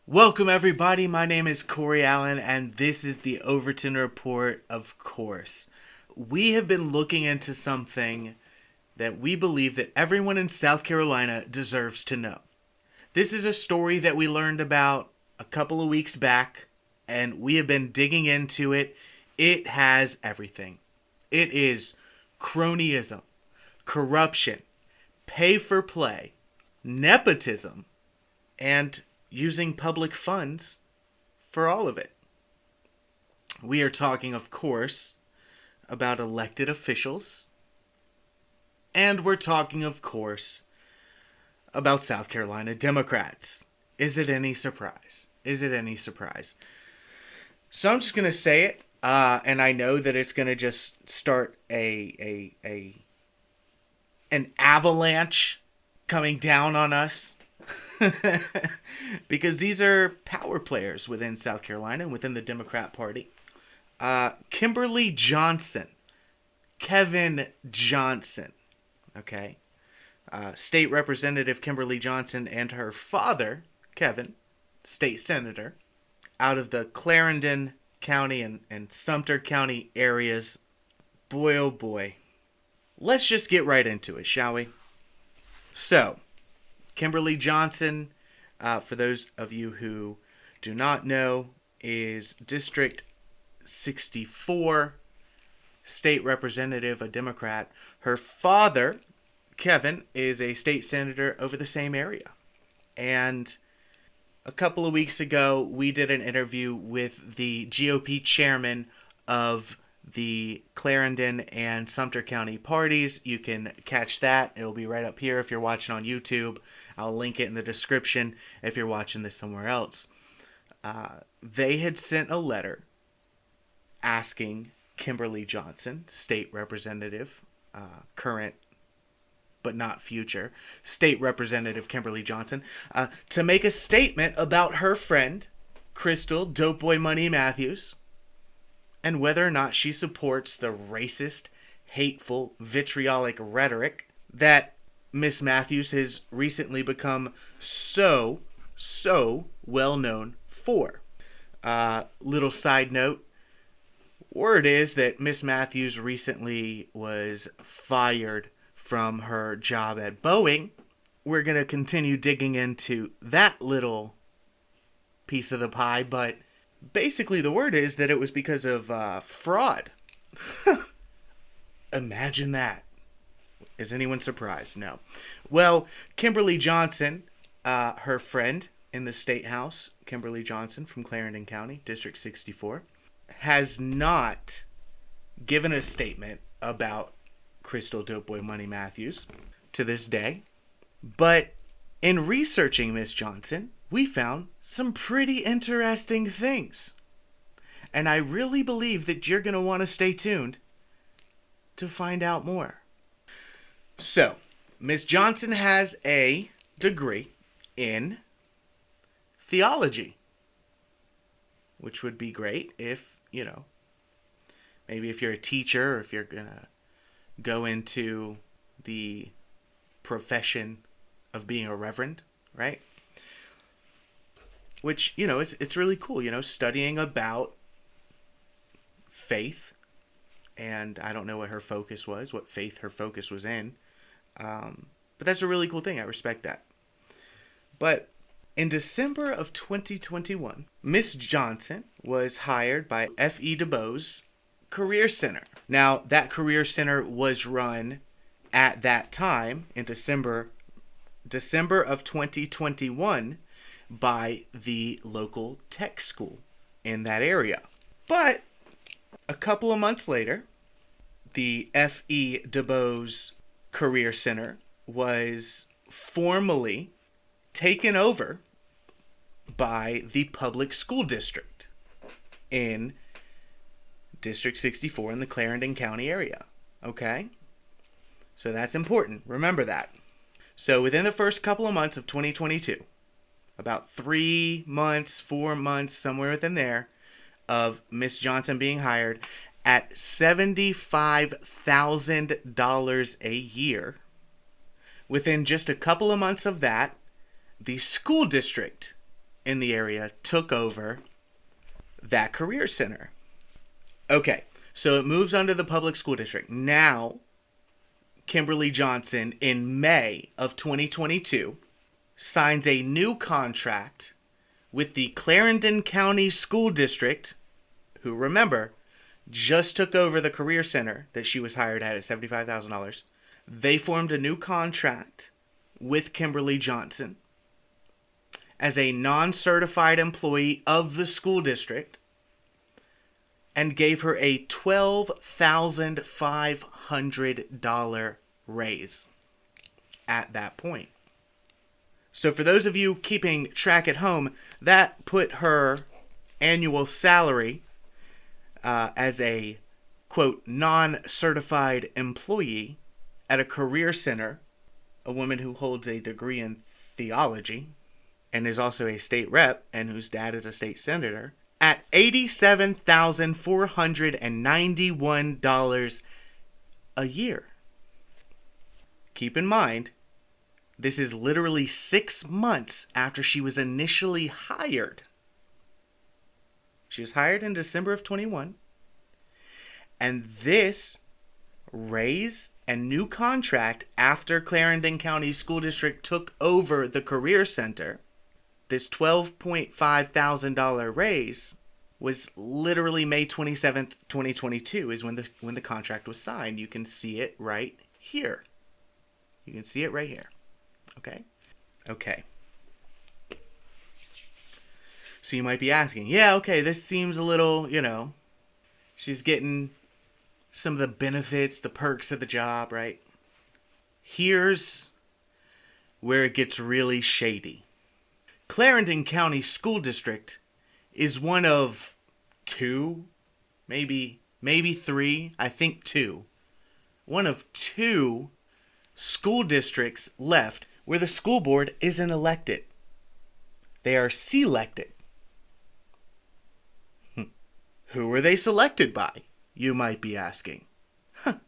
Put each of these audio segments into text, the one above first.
Welcome, everybody. My name is Corey Allen, and this is the Overton Report, of course. We have been looking into something that we believe that everyone in South Carolina deserves to know. This is a story that we learned about a couple of weeks back, and we have been digging into it. It has everything. It is cronyism, corruption, pay for play, nepotism, and using public funds for all of it. We are talking, of course, about elected officials. And we're talking, of course, about South Carolina Democrats. Is it any surprise? Is it any surprise? So I'm just going to say it, and I know that it's going to just start an avalanche coming down on us. Because these are power players within South Carolina and within the Democrat Party. Kimberly Johnson. Kevin Johnson. Okay. State Representative Kimberly Johnson and her father, Kevin, state senator, out of the Clarendon County and Sumter County areas. Boy, oh boy. Let's just get right into it, shall we? So, Kimberly Johnson, for those of you who do not know, is District 64, state representative, a Democrat. Her father, Kevin, is a state senator over the same area. And a couple of weeks ago, we did an interview with the GOP chairman of the Clarendon and Sumter County parties. You can catch that. It'll be right up here if you're watching on YouTube. I'll link it in the description if you're watching this somewhere else. They had sent a letter asking Kimberly Johnson, state representative, current but not future, state representative Kimberly Johnson, to make a statement about her friend, Crystal Dopeboy Money Matthews, and whether or not she supports the racist, hateful, vitriolic rhetoric that Miss Matthews has recently become so well known for. Little side note, word is that Miss Matthews recently was fired from her job at Boeing. We're going to continue digging into that little piece of the pie, but basically the word is that it was because of fraud. Imagine that. Is anyone surprised? No. Well, Kimberly Johnson, her friend in the State House, Kimberly Johnson from Clarendon County, District 64, has not given a statement about Crystal Dopeboy Money Matthews to this day. But in researching Miss Johnson, we found some pretty interesting things. And I really believe that you're going to want to stay tuned to find out more. So, Miss Johnson has a degree in theology, which would be great if, maybe if you're a teacher or if you're going to go into the profession of being a reverend, right? Which, it's really cool, studying about faith. And I don't know what her focus was, what faith her focus was in. But that's a really cool thing. I respect that. But in December of 2021, Miss Johnson was hired by F.E. DuBose Career Center. Now, that Career Center was run at that time in December of 2021 by the local tech school in that area. But a couple of months later, the F.E. DuBose Career Center was formally taken over by the public school district in District 64 in the Clarendon County area. Okay? So that's important. Remember that. So within the first couple of months of 2022, about 3 months, 4 months, somewhere within there, of Miss Johnson being hired at $75,000 a year. Within just a couple of months of that, the school district in the area took over that career center. Okay, so it moves under the public school district. Now, Kimberly Johnson, in May of 2022, signs a new contract with the Clarendon County School District, who, remember, just took over the career center that she was hired at $75,000. They formed a new contract with Kimberly Johnson as a non-certified employee of the school district and gave her a $12,500 raise at that point. So for those of you keeping track at home, that put her annual salary as a, quote, non-certified employee at a career center, a woman who holds a degree in theology and is also a state rep and whose dad is a state senator, at $87,491 a year. Keep in mind, this is literally 6 months after she was initially hired. She was hired in December of 21. And this raise and new contract after Clarendon County School District took over the career center, this $12,500 raise was literally May 27th, 2022 is when the contract was signed. You can see it right here. You can see it right here. Okay. So you might be asking, yeah, okay, this seems a little, she's getting some of the benefits, the perks of the job, right? Here's where it gets really shady. Clarendon County School District is one of two, maybe three, I think two. One of two school districts left where the school board isn't elected. They are selected. Who are they selected by, you might be asking? Well,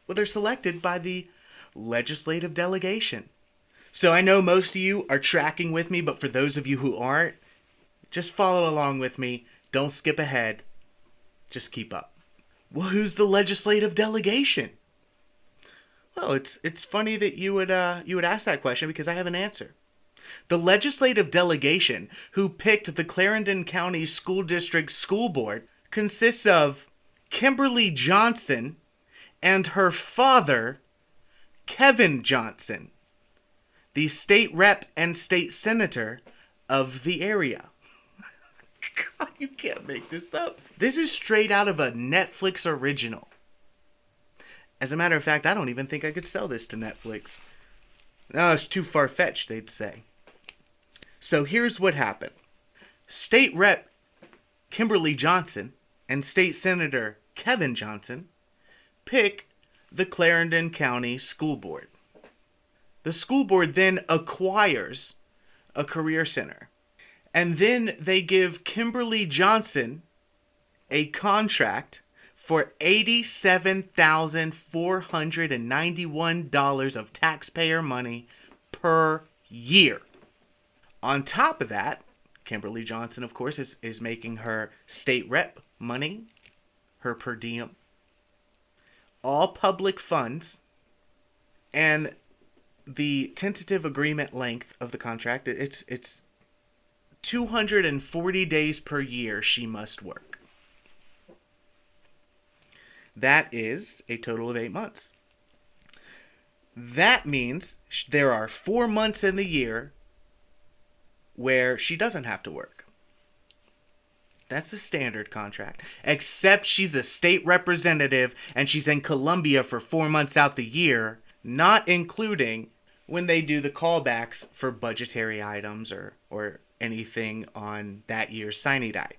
they're selected by the legislative delegation. So I know most of you are tracking with me, but for those of you who aren't, just follow along with me. Don't skip ahead. Just keep up. Well, who's the legislative delegation? Well, it's funny that you would ask that question because I have an answer. The legislative delegation who picked the Clarendon County School District School Board consists of Kimberly Johnson and her father, Kevin Johnson, the state rep and state senator of the area. God, you can't make this up. This is straight out of a Netflix original. As a matter of fact, I don't even think I could sell this to Netflix. No, it's too far-fetched, they'd say. So here's what happened. State Rep Kimberly Johnson and State Senator Kevin Johnson pick the Clarendon County School Board. The school board then acquires a career center. And then they give Kimberly Johnson a contract for $87,491 of taxpayer money per year. On top of that, Kimberly Johnson, of course, is making her state rep money, her per diem, all public funds, and the tentative agreement length of the contract, it's 240 days per year she must work. That is a total of 8 months. That means there are 4 months in the year where she doesn't have to work. That's a standard contract. Except she's a state representative and she's in Columbia for 4 months out the year, not including when they do the callbacks for budgetary items or anything on that year's sine die.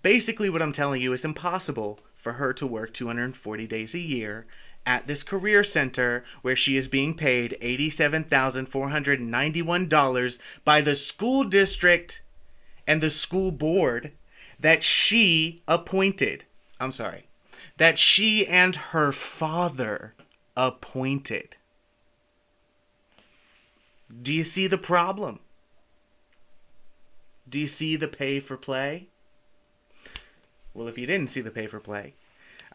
Basically what I'm telling you is impossible for her to work 240 days a year at this career center where she is being paid $87,491 by the school district and the school board that she appointed. That she and her father appointed. Do you see the problem? Do you see the pay for play? Well, if you didn't see the pay for play,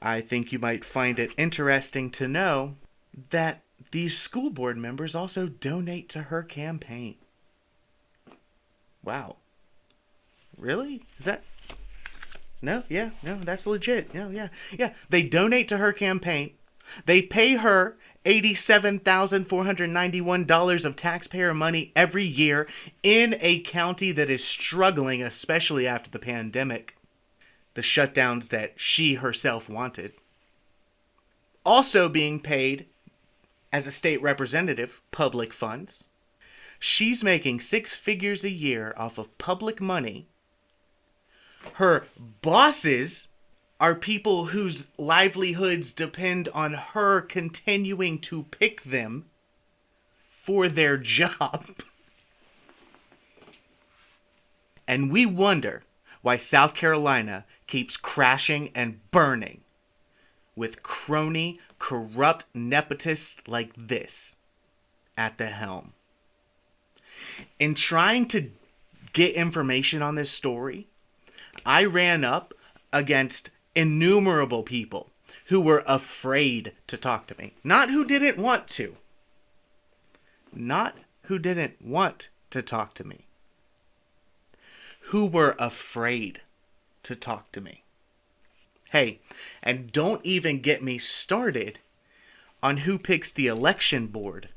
I think you might find it interesting to know that these school board members also donate to her campaign. Wow. Really? Is that... No, yeah, no, that's legit. No, yeah, yeah. They donate to her campaign. They pay her $87,491 of taxpayer money every year in a county that is struggling, especially after the pandemic, the shutdowns that she herself wanted. Also being paid as a state representative, public funds. She's making 6 figures a year off of public money. Her bosses are people whose livelihoods depend on her continuing to pick them for their job. And we wonder why South Carolina keeps crashing and burning with crony, corrupt nepotists like this at the helm. In trying to get information on this story, I ran up against innumerable people who were afraid to talk to me. Not who didn't want to. Not who didn't want to talk to me. Who were afraid to talk to me. Hey, and don't even get me started on who picks the election board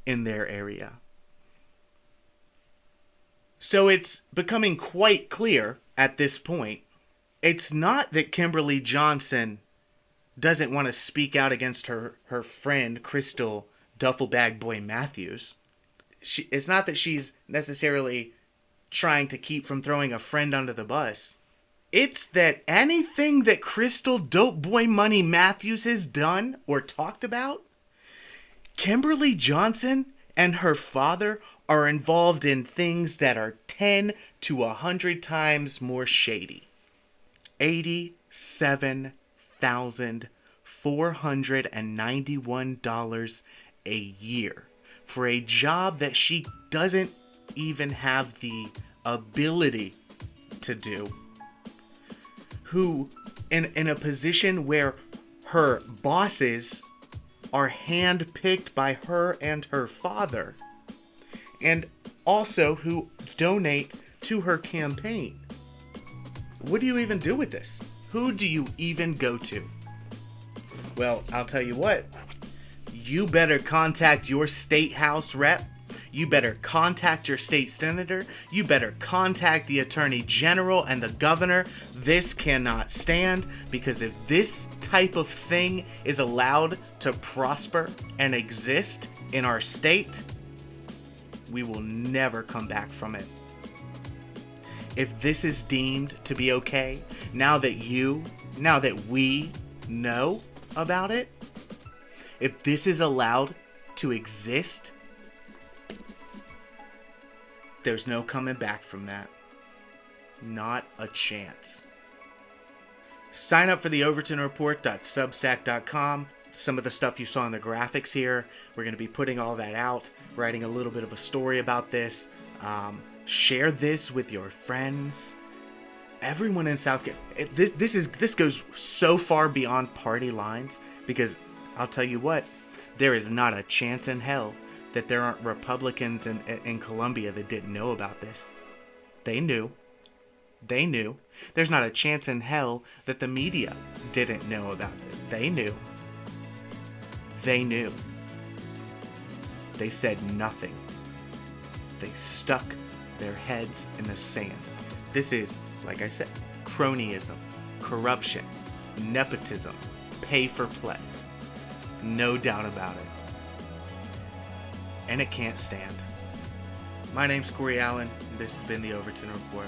in their area. So it's becoming quite clear at this point, it's not that Kimberly Johnson doesn't want to speak out against her friend, Crystal Duffelbag Boy Matthews. It's not that she's necessarily trying to keep from throwing a friend under the bus. It's that anything that Crystal Dope Boy Money Matthews has done or talked about, Kimberly Johnson and her father are involved in things that are 10 to 100 times more shady. $87,491 a year for a job that she doesn't even have the ability to do. Who, in a position where her bosses are handpicked by her and her father, and also who donate to her campaign. What do you even do with this? Who do you even go to? Well, I'll tell you what. You better contact your state house rep. You better contact your state senator. You better contact the attorney general and the governor. This cannot stand, because if this type of thing is allowed to prosper and exist in our state, we will never come back from it. If this is deemed to be okay, now that we know about it, if this is allowed to exist, there's no coming back from that. Not a chance. Sign up for the overtonreport.substack.com. Some of the stuff you saw in the graphics here, we're going to be putting all that out, writing a little bit of a story about this. Share this with your friends. Everyone in South Carolina. This goes so far beyond party lines, because I'll tell you what, there is not a chance in hell that there aren't Republicans in Columbia that didn't know about this. They knew. There's not a chance in hell that the media didn't know about this. They knew. They said nothing. They stuck their heads in the sand. This is, like I said, cronyism, corruption, nepotism, pay for play. No doubt about it. And it can't stand. My name's Corey Allen. This has been the Overton Report.